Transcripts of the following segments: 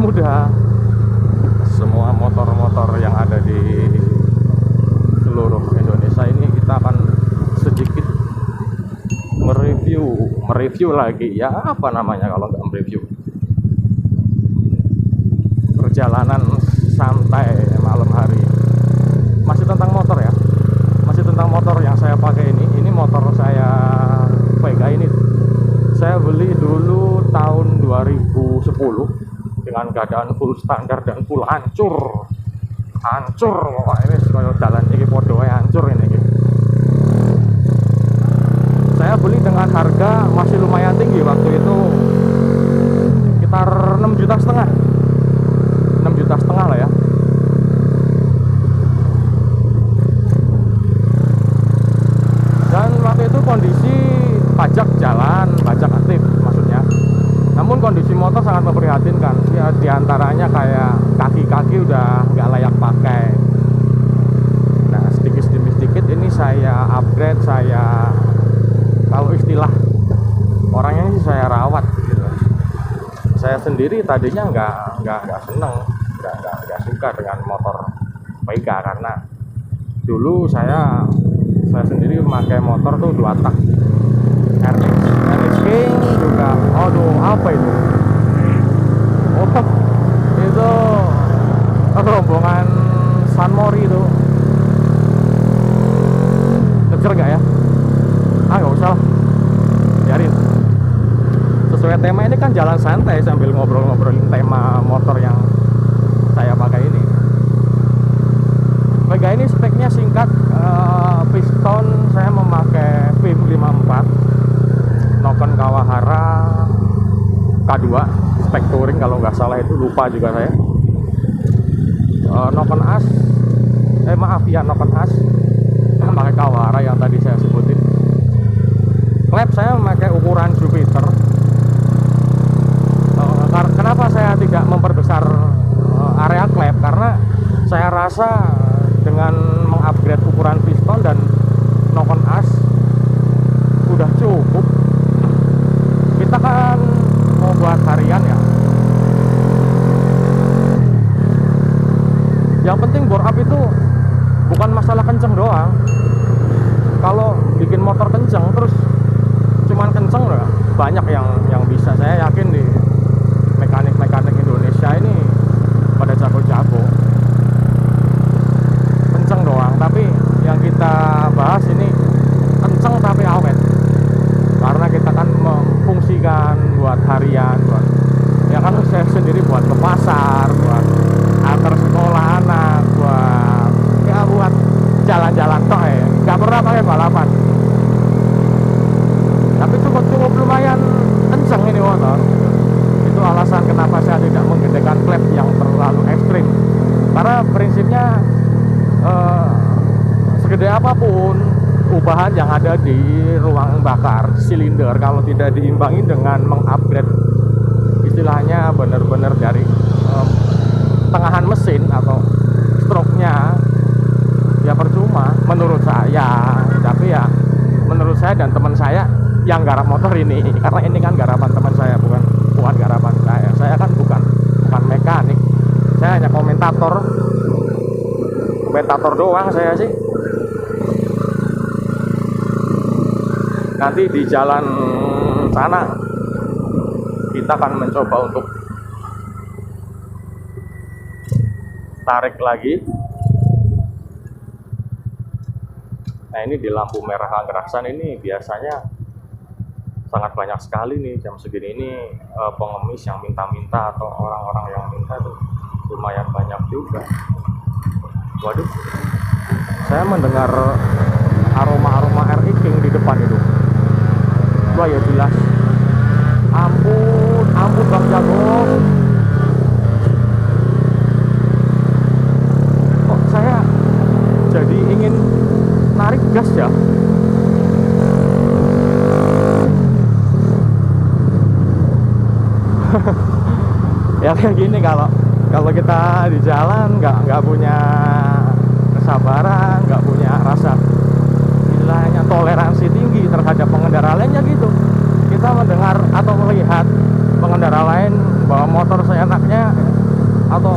muda. Semua motor-motor yang ada di seluruh Indonesia ini kita akan sedikit mereview lagi, ya apa namanya kalau nggak mereview, perjalanan santai malam hari. Masih tentang motor ya, masih tentang motor yang saya pakai ini motor saya Vega ini. Saya beli dulu tahun 2010 dengan keadaan full standar dan full hancur pokoknya ini kalau jalan ini podo hancur ini. Saya beli dengan harga masih lumayan tinggi waktu itu, sekitar 6,5 juta, 6,5 juta lah ya. Dan waktu itu kondisi pajak jalan, pajak aktif maksudnya. Namun kondisi motor sangat memprihatinkan ya, diantaranya kayak kaki-kaki udah nggak layak pakai. Nah sedikit demi sedikit ini saya upgrade, saya kalau istilah orangnya sih saya rawat gitu. Saya sendiri tadinya nggak seneng, nggak suka dengan motor Vega karena dulu saya sendiri memakai motor tuh 2 tak RX King juga. Aduh apa itu? Oh itu rombongan San Mori itu. Kecer gak ya? Nggak usah lah, biarin. Sesuai tema ini kan jalan santai sambil ngobrol-ngobrolin tema motor yang saya pakai ini. Vega ini speknya singkat, piston saya memakai VIM 54 Noken Kawahara K2 spek touring kalau nggak salah, itu lupa juga saya. Noken as Noken as pakai Kawahara yang tadi saya sebutin. Klep saya memakai ukuran Jupiter. Kenapa saya tidak memperbesar area klep? Karena saya rasa dengan mengupgrade ukuran piston dan Noken as udah cukup. Kita kan mau buat harian ya. Yang penting bore up itu bukan masalah kenceng doang. Kalau bikin motor kenceng terus cuman kenceng lah, banyak yang bisa. Saya yakin di mekanik Indonesia ini pada jago-jago kenceng doang, tapi yang kita bahas ini kenceng tapi awet, karena kita kan memfungsikan buat harian, buat ya kan saya sendiri buat ke pasar, buat antar sekolah anak, buat jalan-jalan toh ya, nggak pernah pakai balapan. Tapi cukup lumayan kenceng ini motor. Itu alasan kenapa saya tidak menggedekan klep yang terlalu ekstrim, karena prinsipnya segede apapun ubahan yang ada di ruang bakar silinder, kalau tidak diimbangi dengan mengupgrade istilahnya benar-benar dari tengahan mesin atau stroke-nya, ya percuma menurut saya. Tapi ya menurut saya dan teman saya yang garap motor ini, karena ini kan garapan teman saya, bukan garapan saya. Saya kan bukan mekanik, saya hanya komentator doang saya sih. Nanti di jalan sana kita akan mencoba untuk tarik lagi. Nah ini di lampu merah Anggrasan ini biasanya sangat banyak sekali nih jam segini ini pengemis yang minta-minta atau orang-orang yang minta tuh lumayan banyak juga. Waduh, saya mendengar aroma RX King di depan itu. Wah ya jelas. Ampun Bang Jago. Kok saya jadi ingin narik gas ya? Ya kayak gini, kalau kita di jalan nggak punya kesabaran, nggak punya rasa istilahnya toleransi tinggi terhadap pengendara lainnya gitu. Kita mendengar atau melihat pengendara lain bawa motor seenaknya, atau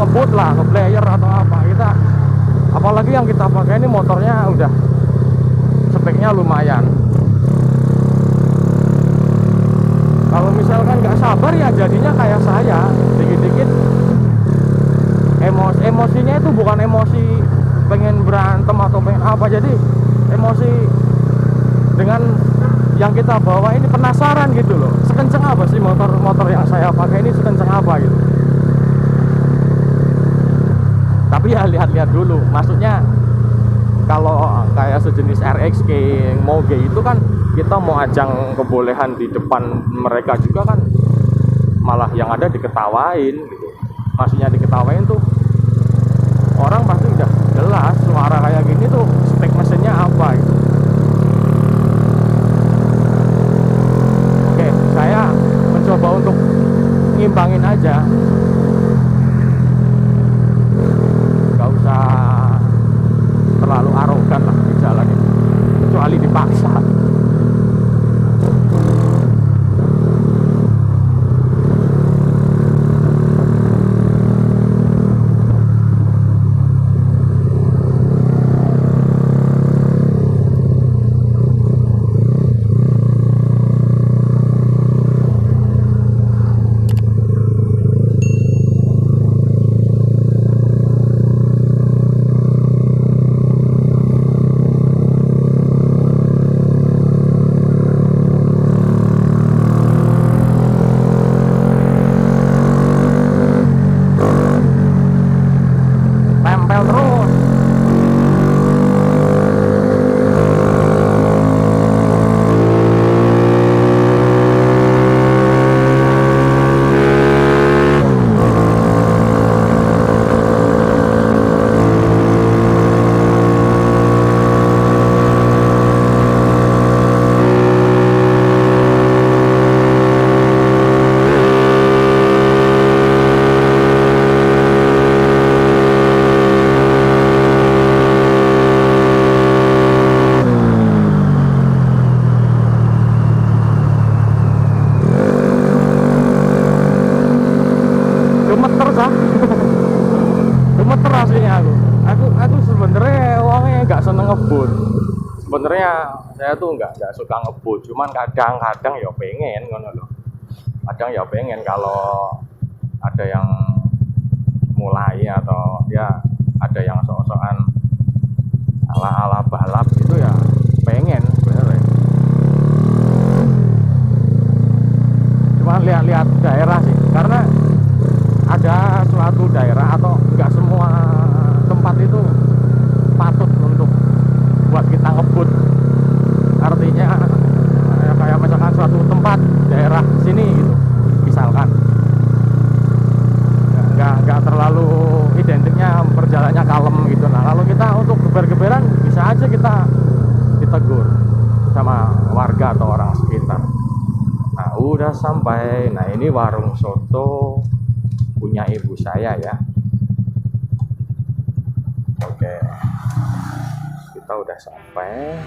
ngebut lah, ngeplayer atau apa. Kita apalagi yang kita pakai ini motornya udah speknya lumayan. Kalau misalkan nggak sabar ya jadinya kayak saya, dikit-dikit emosinya itu bukan emosi pengen berantem atau pengen apa, jadi emosi dengan yang kita bawa ini penasaran gitu loh, sekenceng apa sih motor yang saya pakai ini, sekenceng apa gitu. Tapi ya lihat-lihat dulu, maksudnya kalau kayak sejenis RX King, Moge itu kan kita mau ajang kebolehan di depan mereka juga kan, malah yang ada diketawain gitu. Maksudnya diketawain tuh orang pasti udah jelas suara kayak gini tuh spek mesinnya apa gitu. Oke, saya mencoba untuk ngimbangin aja, nggak usah terlalu arogan lah di jalan ini, kecuali dipaksa. Gemeter aslinya aku sebenarnya orangnya nggak seneng ngebut. Sebenarnya saya tuh nggak suka ngebut, cuman kadang-kadang ya pengen ngono loh. Kadang ya pengen kalau ada yang mulai atau ya ada yang sok-sokan ala-ala balap gitu ya pengen sebenarnya. Cuman lihat-lihat daerah sih, karena ada suatu daerah atau enggak semua tempat itu patut untuk buat kita ngebut. Artinya kayak misalkan suatu tempat daerah sini gitu, misalkan nggak terlalu identiknya perjalanannya kalem gitu. Nah kalau kita untuk geber-geberan bisa aja kita ditegur sama warga atau orang sekitar. Nah udah sampai, nah ini warung soto punya ibu saya ya. Oke, kita udah sampai.